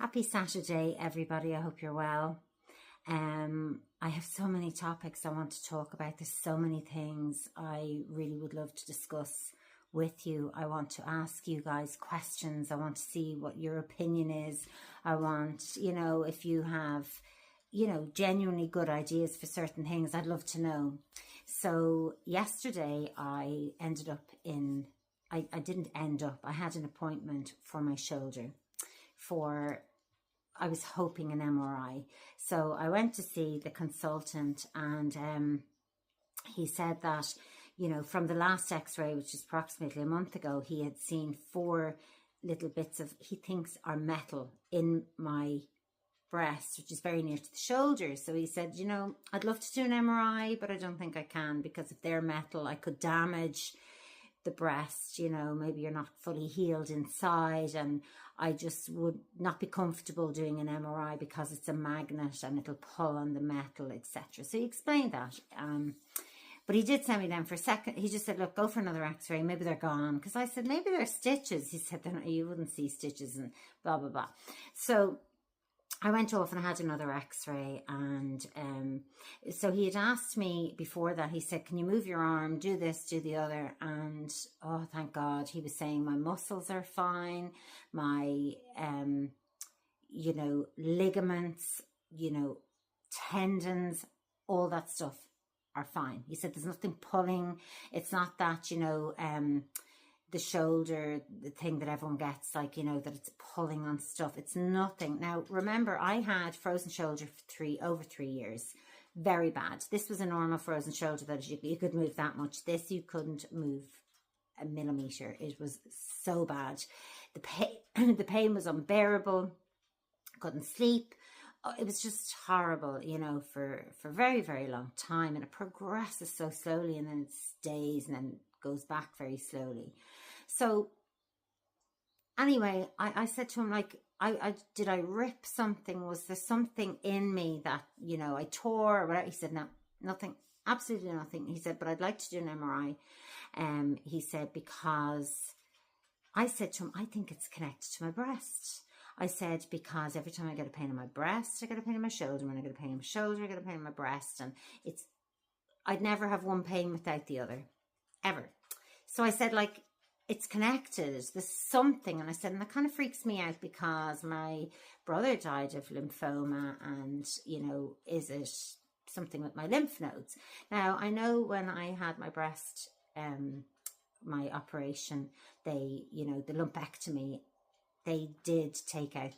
Happy Saturday, everybody. I hope you're well. I have so many topics I want to talk about. There's so many things I really would love to discuss with you. I want to ask you guys questions. I want to see what your opinion is. I want, if you have, genuinely good ideas for certain things, I'd love to know. So yesterday I ended up I didn't end up, I had an appointment for my shoulder I was hoping an MRI. So I went to see the consultant and he said that, from the last x-ray, which is approximately a month ago, he had seen 4 little bits of, he thinks, are metal in my breast, which is very near to the shoulder. So he said, I'd love to do an MRI, but I don't think I can, because if they're metal, I could damage the breast, maybe you're not fully healed inside, and I just would not be comfortable doing an MRI because it's a magnet and it'll pull on the metal, etc. So he explained that. But he did send me down for a second. He just said, look, go for another x-ray. Maybe they're gone. Because I said, maybe they're stitches. He said, you wouldn't see stitches and blah, blah, blah. So I went off and I had another x-ray, and so he had asked me before that, he said, can you move your arm, do this, do the other, and oh, thank God, he was saying my muscles are fine, my, ligaments, tendons, all that stuff are fine. He said, there's nothing pulling, it's not that, the shoulder, the thing that everyone gets, like, that it's pulling on stuff. It's nothing. Now, remember, I had frozen shoulder for over 3 years. Very bad. This was a normal frozen shoulder that you could move that much. This, you couldn't move a millimeter. It was so bad. The pain was unbearable. Couldn't sleep. It was just horrible, for a very, very long time. And it progresses so slowly, and then it stays, and then goes back very slowly. So anyway, I said to him, like, did I rip something? Was there something in me that, I tore or whatever? He said, no, nothing, absolutely nothing. He said, but I'd like to do an MRI. He said, because I said to him, I think it's connected to my breast. I said, because every time I get a pain in my breast, I get a pain in my shoulder. When I get a pain in my shoulder, I get a pain in my breast. And I'd never have one pain without the other, ever. So I said, like, it's connected, there's something. And I said, and that kind of freaks me out because my brother died of lymphoma, and, is it something with my lymph nodes? Now, I know when I had my breast, my operation, they, the lumpectomy, they did take out